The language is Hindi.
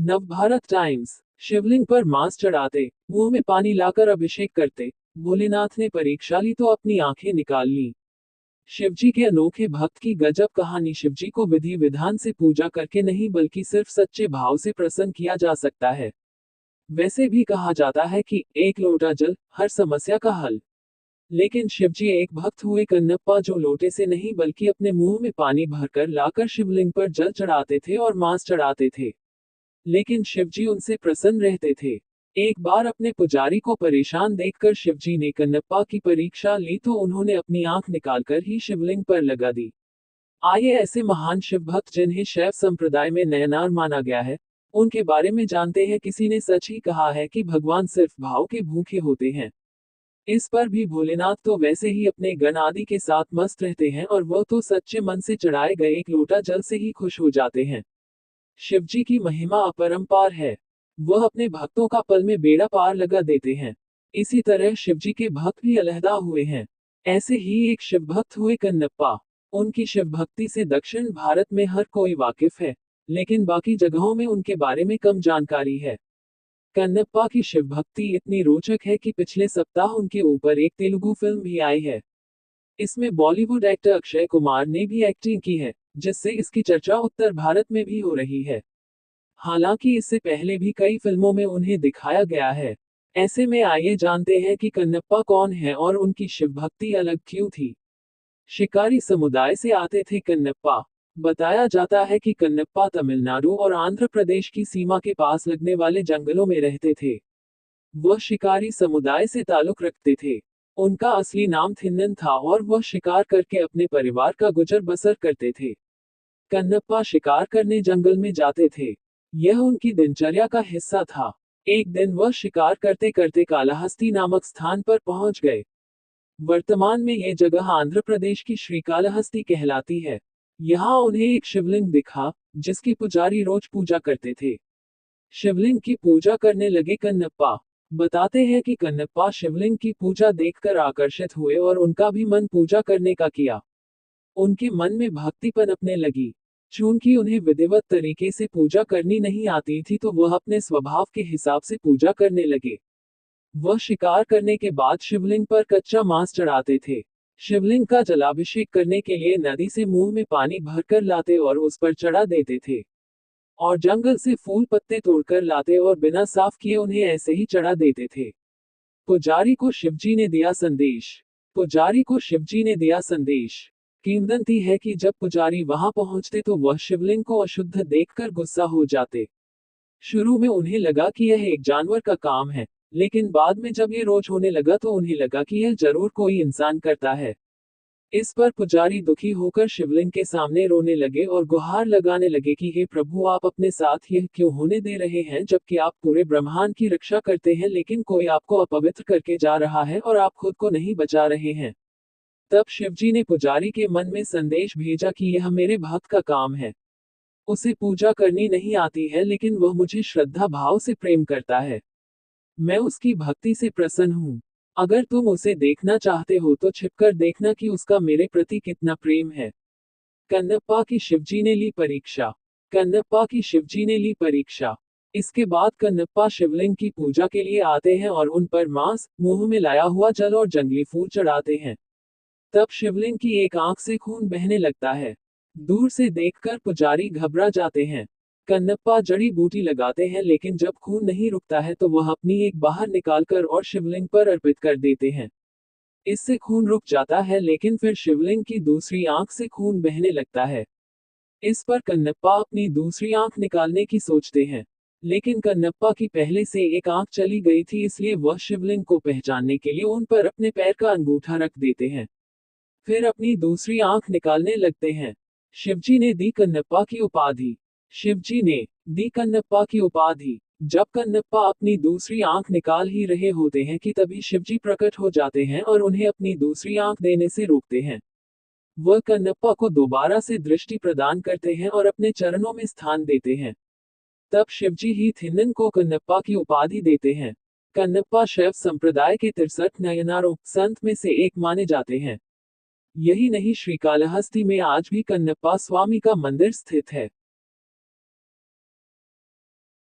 नवभारत टाइम्स। शिवलिंग पर मांस चढ़ाते, मुंह में पानी लाकर अभिषेक करते, भोलेनाथ ने परीक्षा ली तो अपनी आंखें निकाल ली। शिवजी के अनोखे भक्त की गजब कहानी। शिवजी को विधि विधान से पूजा करके नहीं बल्कि सिर्फ सच्चे भाव से प्रसन्न किया जा सकता है। वैसे भी कहा जाता है कि एक लोटा जल हर समस्या का हल। लेकिन शिवजी एक भक्त हुए कन्नप्पा जो लोटे से नहीं बल्कि अपने मुंह में पानी भरकर लाकर शिवलिंग पर जल चढ़ाते थे और मांस चढ़ाते थे। लेकिन शिवजी उनसे प्रसन्न रहते थे। एक बार अपने पुजारी को परेशान देखकर शिवजी ने कन्नप्पा की परीक्षा ली तो उन्होंने अपनी आंख निकालकर ही शिवलिंग पर लगा दी। आइए ऐसे महान शिव भक्त जिन्हें शैव संप्रदाय में नयनार माना गया है, उनके बारे में जानते हैं। किसी ने सच ही कहा है कि भगवान सिर्फ भाव के भूखे होते हैं। इस पर भी भोलेनाथ तो वैसे ही अपने गण आदि के साथ मस्त रहते हैं और वह तो सच्चे मन से चढ़ाए गए एक लोटा जल से ही खुश हो जाते हैं। शिवजी की महिमा अपरंपार है। वह अपने भक्तों का पल में बेड़ा पार लगा देते हैं। इसी तरह शिवजी के भक्त भी अलहदा हुए हैं। ऐसे ही एक शिव भक्त हुए कन्नप्पा। उनकी शिव भक्ति से दक्षिण भारत में हर कोई वाकिफ है, लेकिन बाकी जगहों में उनके बारे में कम जानकारी है। कन्नप्पा की शिव भक्ति इतनी रोचक है कि पिछले सप्ताह उनके ऊपर एक तेलुगु फिल्म भी आई है। इसमें बॉलीवुड एक्टर अक्षय कुमार ने भी एक्टिंग की है, जिससे इसकी चर्चा उत्तर भारत में भी हो रही है। हालांकि इससे पहले भी कई फिल्मों में उन्हें दिखाया गया है। ऐसे में आइए जानते हैं कि कन्नप्पा कौन है और उनकी शिव भक्ति अलग क्यों थी। शिकारी समुदाय से आते थे कन्नप्पा। बताया जाता है कि कन्नप्पा तमिलनाडु और आंध्र प्रदेश की सीमा के पास लगने वाले जंगलों में रहते थे। वह शिकारी समुदाय से ताल्लुक रखते थे। उनका असली नाम थिन्नन था और वह शिकार करके अपने परिवार का गुजर बसर करते थे। कन्नप्पा शिकार करने जंगल में जाते थे। यह उनकी दिनचर्या का हिस्सा था। एक दिन वह शिकार करते करते कालाहस्ती नामक स्थान पर पहुंच गए। वर्तमान में यह जगह आंध्र प्रदेश की श्रीकालाहस्ती कहलाती है। यहाँ उन्हें एक शिवलिंग दिखा, जिसकी पुजारी रोज पूजा करते थे। शिवलिंग की पूजा करने लगे कन्नप्पा। बताते हैं कि कन्नप्पा शिवलिंग की पूजा देखकर आकर्षित हुए और उनका भी मन पूजा करने का किया। उनके मन में भक्ति पनपने लगी। चूंकि उन्हें विधिवत तरीके से पूजा करनी नहीं आती थी तो वह अपने स्वभाव के हिसाब से पूजा करने लगे। वह शिकार करने के बाद शिवलिंग पर कच्चा मांस चढ़ाते थे। शिवलिंग का जलाभिषेक करने के लिए नदी से मुंह में पानी भरकर लाते और उस पर चढ़ा देते थे। और जंगल से फूल पत्ते तोड़कर लाते और बिना साफ किए उन्हें ऐसे ही चढ़ा देते थे। पुजारी को शिवजी ने दिया संदेश। पुजारी को शिवजी ने दिया संदेश। किंवदंती है कि जब पुजारी वहां पहुंचते तो वह शिवलिंग को अशुद्ध देखकर गुस्सा हो जाते। शुरू में उन्हें लगा कि यह एक जानवर का काम है, लेकिन बाद में जब ये रोज होने लगा तो उन्हें लगा कि यह जरूर कोई इंसान करता है। इस पर पुजारी दुखी होकर शिवलिंग के सामने रोने लगे और गुहार लगाने लगे कि हे प्रभु, आप अपने साथ यह क्यों होने दे रहे हैं, जबकि आप पूरे ब्रह्मांड की रक्षा करते हैं, लेकिन कोई आपको अपवित्र करके जा रहा है और आप खुद को नहीं बचा रहे हैं। तब शिवजी ने पुजारी के मन में संदेश भेजा कि यह मेरे भक्त का काम है। उसे पूजा करनी नहीं आती है, लेकिन वह मुझे श्रद्धा भाव से प्रेम करता है। मैं उसकी भक्ति से प्रसन्न हूँ। अगर तुम उसे देखना चाहते हो तो छिपकर देखना कि उसका मेरे प्रति कितना प्रेम है। कन्नप्पा की शिवजी ने ली परीक्षा। कन्नप्पा की शिवजी ने ली परीक्षा। इसके बाद कन्नप्पा शिवलिंग की पूजा के लिए आते हैं और उन पर मांस, मुंह में लाया हुआ जल और जंगली फूल चढ़ाते हैं। तब शिवलिंग की एक आंख से खून बहने लगता है। दूर से देखकर पुजारी घबरा जाते हैं। कन्नप्पा जड़ी बूटी लगाते हैं, लेकिन जब खून नहीं रुकता है तो वह अपनी एक बाहर निकालकर और शिवलिंग पर अर्पित कर देते हैं। इससे खून रुक जाता है, लेकिन फिर शिवलिंग की दूसरी आंख से खून बहने लगता है। इस पर कन्नप्पा अपनी दूसरी आंख निकालने की सोचते हैं, लेकिन कन्नप्पा की पहले से एक आंख चली गई थी, इसलिए वह शिवलिंग को पहचानने के लिए उन पर अपने पैर का अंगूठा रख देते हैं। फिर अपनी दूसरी आंख निकालने लगते हैं। शिवजी ने दी कन्नप्पा की उपाधि। शिवजी ने दी कन्नप्पा की उपाधि। जब कन्नप्पा अपनी दूसरी आंख निकाल ही रहे होते हैं कि तभी शिवजी प्रकट हो जाते हैं और उन्हें अपनी दूसरी आंख देने से रोकते हैं। वह कन्नप्पा को दोबारा से दृष्टि प्रदान करते हैं और अपने चरणों में स्थान देते हैं। तब शिवजी ही थिन्नन को कन्नप्पा की उपाधि देते हैं। कन्नप्पा शैव संप्रदाय के 63 नयनारों संत में से एक माने जाते हैं। यही नहीं, श्रीकालाहस्ती में आज भी कन्नप्पा स्वामी का मंदिर स्थित है।